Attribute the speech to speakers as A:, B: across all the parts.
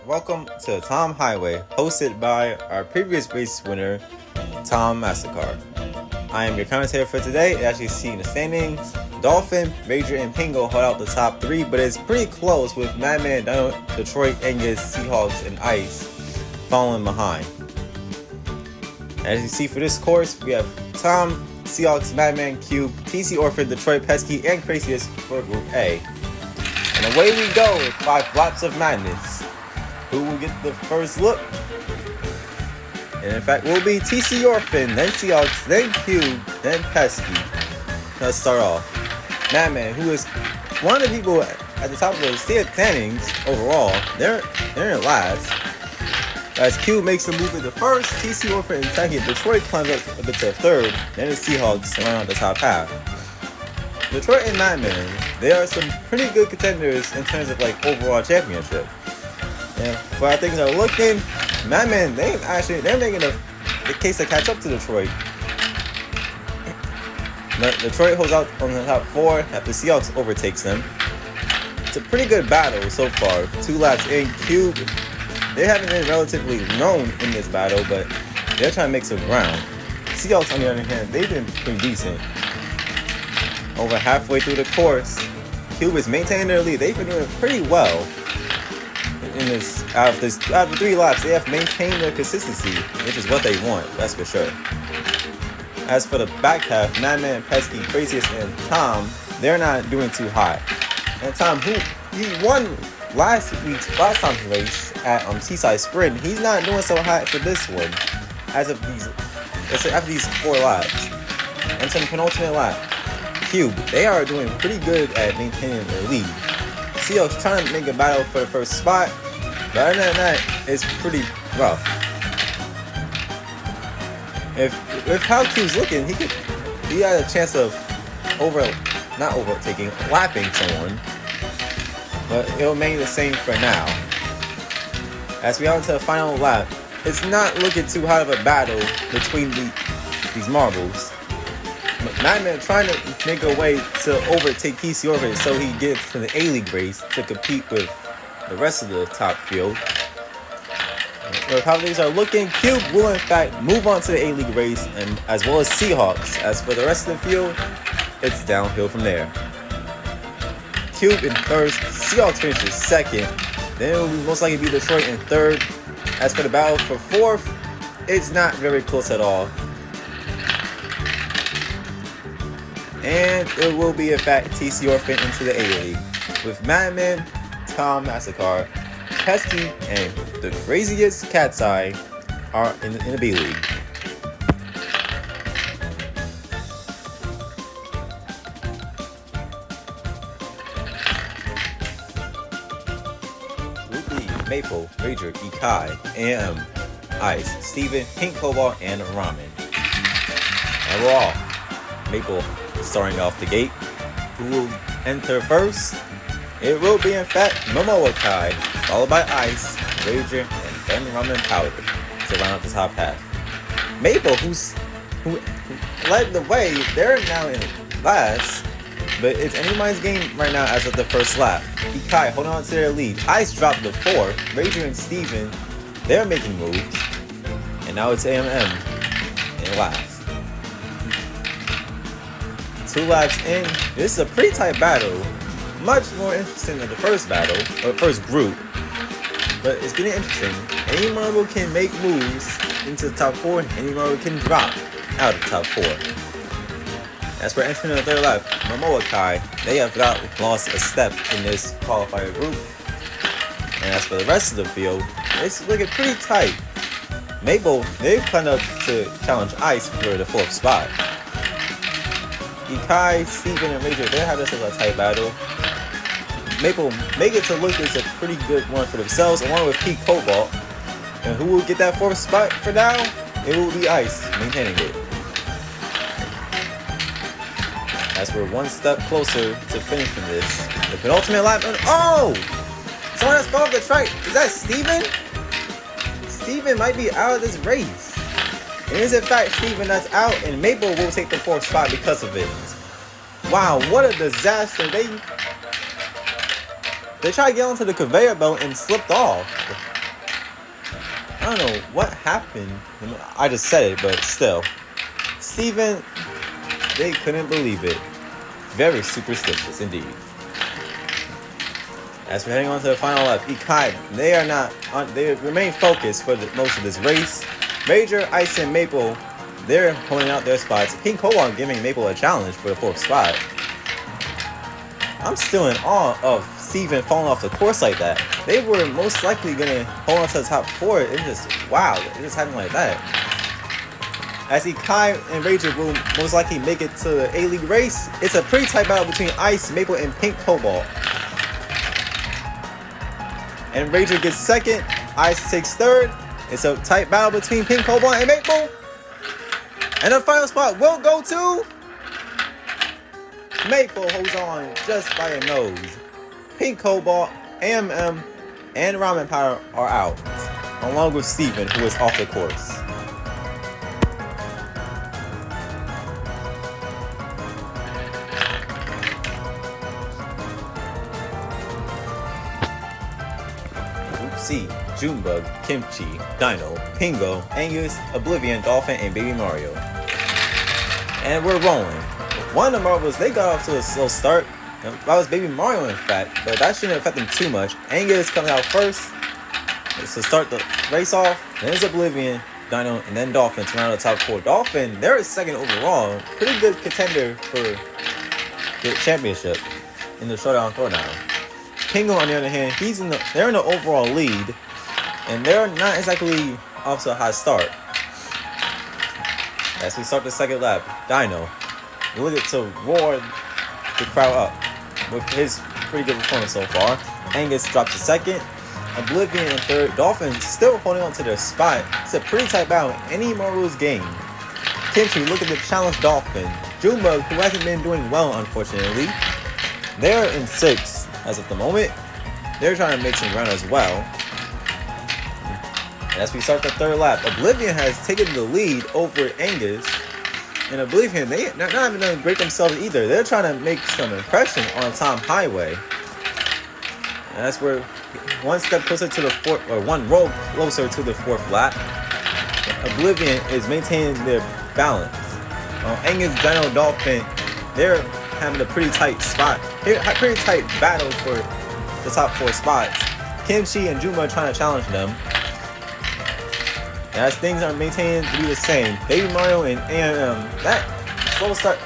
A: welcome to Tom Highway, hosted by our previous race winner, Tom Mastercard. I am your commentator for today. As you see in the standings, Dolphin, Rager, and Pingo hold out the top three, but it's pretty close with Madman, Detroit, Angus, Seahawks, and Ice falling behind. As you see for this course, we have Tom, Seahawks, Madman, Cube, TC Orphan, Detroit, Pesky, and Craziest for Group A. And away we go with 5 laps of madness. Who will get the first look? And in fact, will be TC Orphan, then Seahawks, then Cube, then Pesky. Let's start off. Madman, who is one of the people at the top of the standings overall, they're in last. As Cube makes the move into first, TC Orphan in second, Detroit climbs up a bit to third, then the Seahawks around the top half. Detroit and Madman, they are some pretty good contenders in terms of like overall championship. And for how things are looking, Madman, they're making the case to catch up to Detroit. But Detroit holds out on the top 4 after Seahawks overtakes them. It's a pretty good battle so far. 2 laps in. Cube, they haven't been relatively known in this battle, but they're trying to make some ground. Seahawks, on the other hand, they've been pretty decent. Over halfway through the course, Cube is maintaining their lead. They've been doing pretty well. In this, out of 3 laps, they have maintained their consistency, which is what they want, that's for sure. As for the back half, Madman, Pesky, Craziest, and Tom, they're not doing too hot. And Tom, he won last time's race at Seaside Sprint, he's not doing so hot for this one. After these 4 laps, and to the penultimate lap, Cube, they are doing pretty good at maintaining their lead. Seahawks trying to make a battle for the first spot, but other than that, it's pretty rough. If how Cube's looking, he had a chance of lapping someone, but it'll remain the same for now. As we head into the final lap, it's not looking too hot of a battle between these marbles. Madman trying to make a way to overtake TC Orphan so he gets to the A-League race to compete with the rest of the top field. With how things are looking, Cube will in fact move on to the A-League race, and as well as Seahawks. As for the rest of the field, it's downhill from there. Cube in first, Seahawks finishes second, then it will most likely be Detroit in third. As for the battle for fourth, it's not very close at all. And it will be in fact TC Orphan into the A-League, with Madman, Tom Mastercard, Pesky, and the Craziest Cat's Eye are in the B-League. Would be Maple, Rager, Ikai, AM, Ice, Steven, Pink Cobalt, and Ramen. And we're off. Maple starting off the gate. Who will enter first? It will be in fact Momoa Kai, followed by Ice, Rager, and then Ramen Powder to round out the top half. Maple, who led the way, they're now in last, but it's anyone's game right now as of the first lap. Ikai holding on to their lead. Ice dropped to 4th. Rager and Steven, they're making moves, and now it's AMM in last. 2 laps in, this is a pretty tight battle. Much more interesting than the first battle, or first group. But it's getting interesting. Any marble can make moves into the top 4, any marble can drop out of the top 4. As for entering the 3rd lap, Momoa Kai, they have not lost a step in this qualifier group. And as for the rest of the field, it's looking pretty tight. Maple, they've climbed up to challenge Ice for the 4th spot. Ikai, Steven, and Rager, they have this as a tight battle. Maple make it to look as a pretty good one for themselves, along with Pete Cobalt. And who will get that 4th spot for now? It will be Ice, maintaining it. As we're one step closer to finishing this, the penultimate lap, and oh! Someone has fallen off the track. Is that Steven? Steven might be out of this race. It is in fact Steven that's out, and Maple will take the 4th spot because of it. Wow, what a disaster. They tried to get onto the conveyor belt and slipped off. I don't know what happened. I just said it, but still. Steven, they couldn't believe it. Very superstitious indeed. As we're heading on to the final lap, Ikai, they remain focused for most of this race. Major, Ice, and Maple, they're holding out their spots. Pink Cobalt giving Maple a challenge for the 4th spot. I'm still in awe of Steven falling off the course like that. They were most likely going to hold on to the top 4. It's just, wow, it just happened like that. As Ikai and Rager will most likely make it to the A-League race, it's a pretty tight battle between Ice, Maple, and Pink Cobalt. And Rager gets 2nd, Ice takes 3rd. It's a tight battle between Pink Cobalt and Maple. And the final spot will go to Maple. Holds on just by a nose. Pink Cobalt, AMM, and Ramen Powder are out, along with Steven, who is off the course. C, Junebug, Kimchi, Dino, Pingo, Angus, Oblivion, Dolphin, and Baby Mario. And we're rolling. One of the marbles, they got off to a slow start. That was Baby Mario, in fact, but that shouldn't affect them too much. Angus coming out first to start the race off. Then it's Oblivion, Dino, and then Dolphin to round out the top 4. Dolphin, they're 2nd overall. Pretty good contender for the championship in the Showdown Throwdown. Pingo, on the other hand, they're in the overall lead, and they're not exactly off to a high start. As we start the 2nd lap, Dino looking to roar the crowd up with his pretty good performance so far. Angus dropped to 2nd, Oblivion in 3rd. Dolphin still holding on to their spot. It's a pretty tight battle in any Marvel's game. Kimchi looking to challenge Dolphin. Junebug, who hasn't been doing well, unfortunately, they're in 6th. As of the moment, they're trying to make some ground as well. And as we start the 3rd lap, Oblivion has taken the lead over Angus. And Oblivion, they're not even going to break themselves either. They're trying to make some impression on Tom Highway. And that's where one step closer to the 4th, or one row closer to the 4th lap. Oblivion is maintaining their balance. Angus, Dino, Dolphin, they're having a pretty tight spot. Pretty tight battle for the top 4 spots. Kimchi and Juma trying to challenge them. And as things are maintained to be the same, Baby Mario and AMM, that slow start,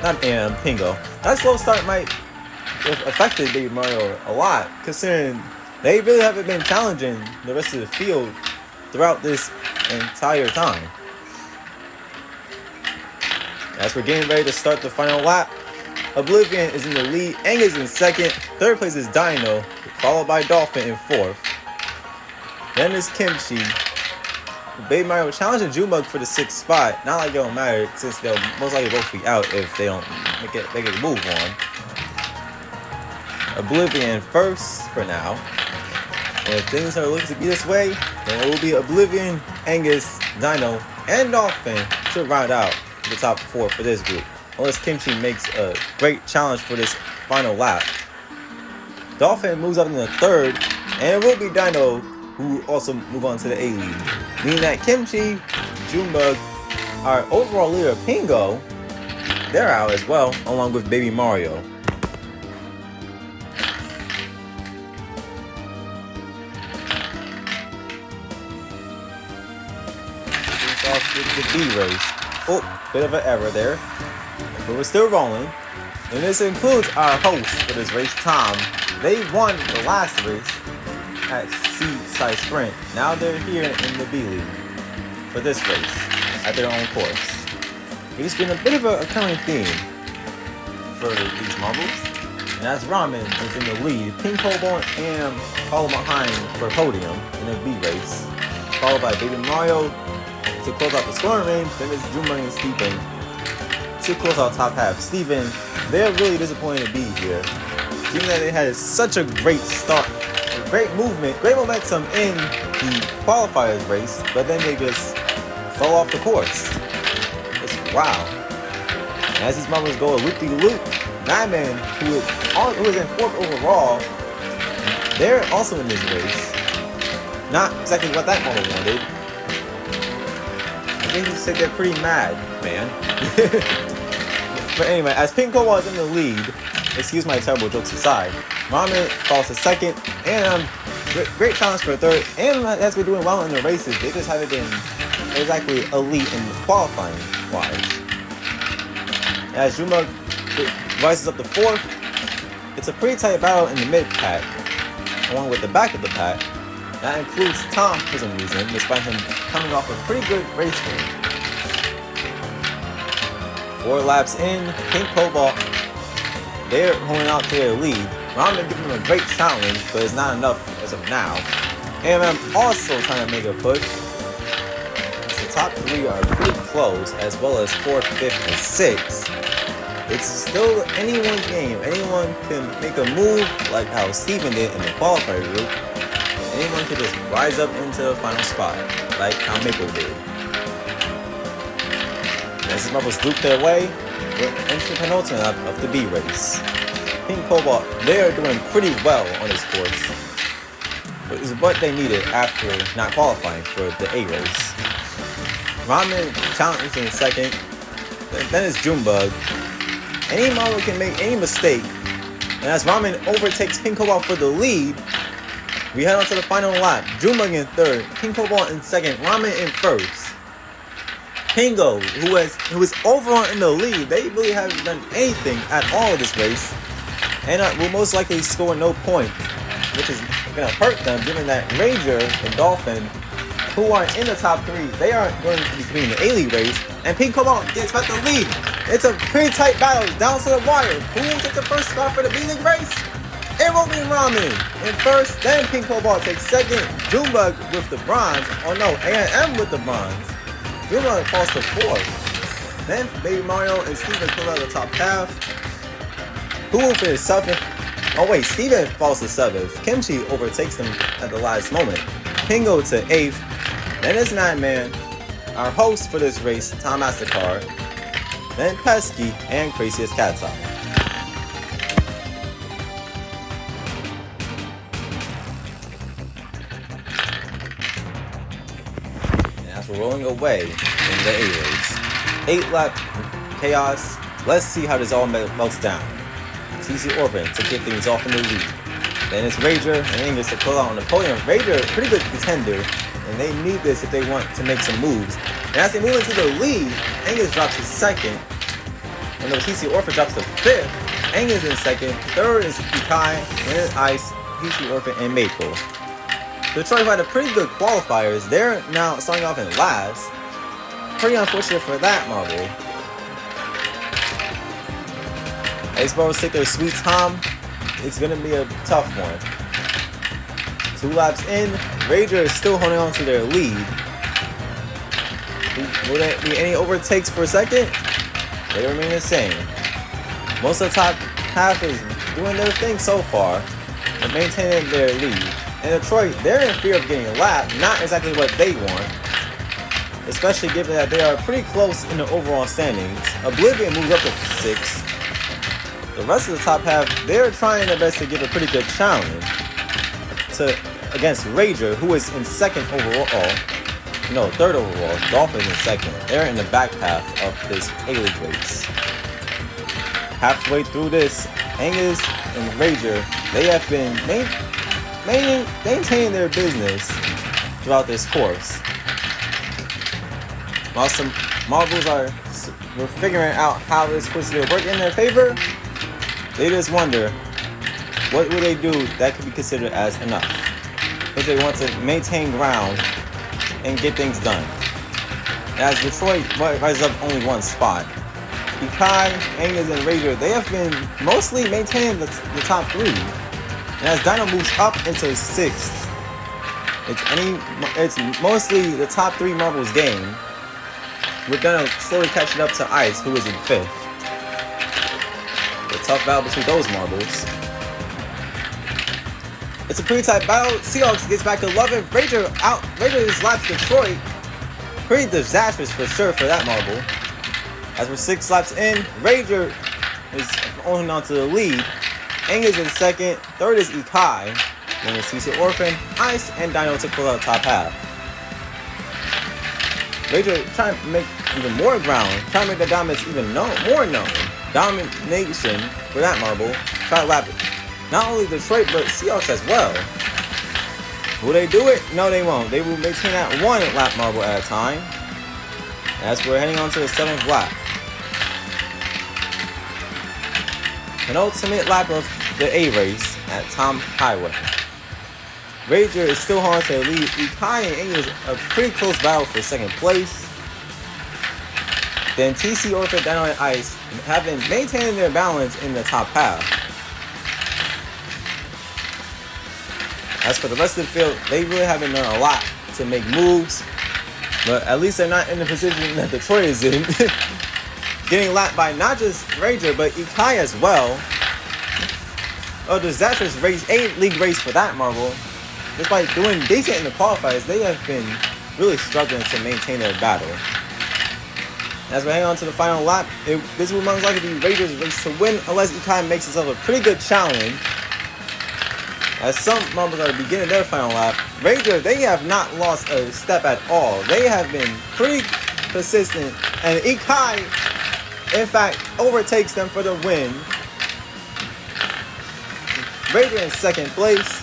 A: not AMM, Pingo, that slow start might have affected Baby Mario a lot, considering they really haven't been challenging the rest of the field throughout this entire time. As we're getting ready to start the final lap, Oblivion is in the lead, Angus in 2nd, 3rd place is Dino, followed by Dolphin in 4th. Then is Kimchi. Baby Mario challenging Junebug for the 6th spot. Not like it don't matter, since they'll most likely both be out if they don't make a move on. Oblivion first for now. And if things are looking to be this way, then it will be Oblivion, Angus, Dino, and Dolphin to round out the top 4 for this group. Unless Kimchi makes a great challenge for this final lap. Dolphin moves up in the 3rd, and it will be Dino who also move on to the A-League. Meaning that Kimchi, Junebug, our overall leader Pingo, they're out as well, along with Baby Mario. Off with the B race. Oh, bit of an error there. But we're still rolling. And this includes our host for this race, Tom. They won the last race at Seaside Sprint. Now they're here in the B League for this race at their own course. It's been a bit of a recurring theme for these marbles. And as Ramen is in the lead, Pink Cobalt and follow behind for podium in the B race. Followed by Baby Mario to close out the scoring range. Then it's Juma and Steven to close out top half. Steven, they're really disappointed to be here. Given that they had such a great start, great movement, great momentum in the qualifiers race, but then they just fell off the course. It's wow. And as these marbles go a loop-de-loop, Madman, who is in 4th overall, they're also in this race. Not exactly what that model wanted. they say they're pretty mad, man. But anyway, as Pink Cobalt is in the lead, excuse my terrible jokes aside, Ramen falls to second, and great challenge for third, and has been doing well in the races. They just haven't been exactly elite in qualifying wise. As Juma rises up to fourth, it's a pretty tight battle in the mid pack, along with the back of the pack. That includes Tom for some reason, despite him coming off a pretty good race win. 4 laps in, Pink Cobalt, they're holding out to their lead. Ramen giving them a great challenge, but it's not enough as of now. AMM also trying to make a push. The top 3 are pretty close, as well as 4th, 5th, and 6th. It's still anyone's game. Anyone can make a move like how Steven did in the qualifier group. Anyone can just rise up into the final spot, like how Maple did. As the marbles loop their way, we're into the penultimate lap of the B race. Pink Cobalt, they are doing pretty well on this course, but it's what they needed after not qualifying for the A race. Ramen challenges in second, then it's Junebug. Any marble can make any mistake, and as Ramen overtakes Pink Cobalt for the lead, we head on to the final lap. Junebug in third, Pink Cobalt in second, Ramen in first. Pingo, who is overall in the lead, they really haven't done anything at all this race, and will most likely score no points, which is going to hurt them, given that Ranger and Dolphin, who are in the top 3, they aren't going to be competing in the A-League race, and Pink Cobalt gets back the lead. It's a pretty tight battle down to the wire. Who will take the first spot for the B-League race? It will be Ramen in first, then Pink Cobalt takes second, Junebug with the bronze, oh no, A&M with the bronze. Junebug falls to fourth. Then Baby Mario and Steven pull out the top half. Who will finish seventh? Oh wait, Steven falls to seventh. Kimchi overtakes them at the last moment. Pingo to eighth. Then it's Nightman, our host for this race, Tom Mastercard. Then Pesky and Craziest Cat's Eye. We're rolling away in the A race. 8-lap chaos. Let's see how this all melts down. TC Orphan to get things off in the lead. Then it's Rager and Angus to pull out on the podium. Rager, pretty good contender, and they need this if they want to make some moves. And as they move into the lead, Angus drops to second. And the TC Orphan drops to fifth. Angus in second. Third is Ikai, and then Ice, TC Orphan, and Maple. Detroit had a pretty good qualifiers. They're now starting off in last. Pretty unfortunate for that marble. Ace Bros take their sweet time. It's going to be a tough one. 2 laps in, Rager is still holding on to their lead. Will there be any overtakes for a second? They remain the same. Most of the top half is doing their thing so far and maintaining their lead. And Detroit, they're in fear of getting lapped, not exactly what they want, especially given that they are pretty close in the overall standings. Oblivion moves up to 6th. The rest of the top half, they're trying their best to give a pretty good challenge against Rager, who is in second overall. No, third overall. Dolphin in second. They're in the back half of this A-League race. Halfway through this, Angus and Rager, they have been maintaining their business throughout this course. While some marbles we're figuring out how this course will work in their favor, they just wonder, what will they do that could be considered as enough if they want to maintain ground and get things done. As Detroit rises up only 1 spot, Ikai, Angus, and Rager, they have been mostly maintaining the top 3. And as Dino moves up into 6th, it's mostly the top 3 marbles game. We're gonna slowly catch it up to Ice, who is in 5th. A tough battle between those marbles. It's a pretty tight battle. Seahawks gets back to 11th. Rager just laps Detroit. Pretty disastrous for sure for that marble. As we're 6 laps in, Rager is holding on to the lead. Angus in second. Third is Ikai. Then it's CC Orphan, Ice, and Dino to pull out the top half. Ranger trying to make even more ground, trying to make the dominance even more known. Domination for that marble. Try to lap it. Not only Detroit, but Seahawks as well. Will they do it? No, they won't. They will maintain that one lap marble at a time. As we're heading on to the 7th lap. Penultimate lap of the A race at Tom Highway. Ranger is still on to the lead. Ikai and Ing is a pretty close battle for 2nd place. Then TC, Orphan, Dino, and Ice have been maintaining their balance in the top half. As for the rest of the field, they really haven't done a lot to make moves. But at least they're not in the position that Detroit is in. Getting lapped by not just Ranger, but Ikai as well. A disastrous race, league race for that marble. Despite doing decent in the qualifiers, they have been really struggling to maintain their battle. As we hang on to the final lap, this will most likely be Ranger's race to win unless Ikai makes himself a pretty good challenge. As some marbles are beginning their final lap, Ranger, they have not lost a step at all. They have been pretty consistent, and Ikai, in fact, overtakes them for the win. Ranger in 2nd place,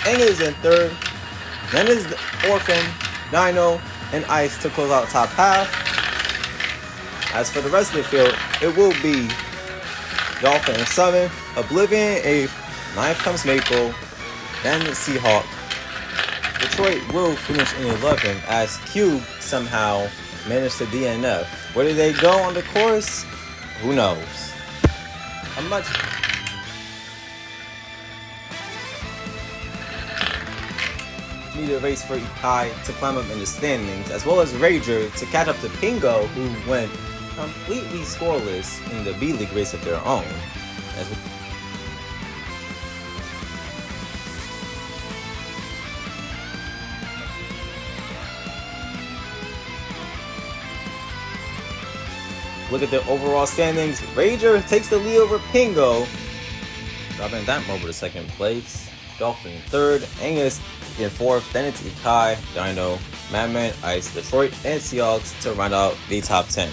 A: Eng is in 3rd, then is the Orphan, Dino, and Ice to close out top half. As for the rest of the field, it will be Dolphin in 7th, Oblivion in 8th, 9th comes Maple, then the Seahawk. Detroit will finish in 11th as Cube somehow managed to DNF. Where did they go on the course? Who knows? A much needed race for Ikai to climb up in the standings, as well as Ranger to catch up to Pingo, who went completely scoreless in the B-League race of their own. Look at the overall standings. Ranger takes the lead over Pingo, dropping that marble to 2nd place. Dolphin in 3rd, Angus in 4th, then it's Ikai, Dino, Madman, Ice, Detroit, and Seahawks to round out the top 10.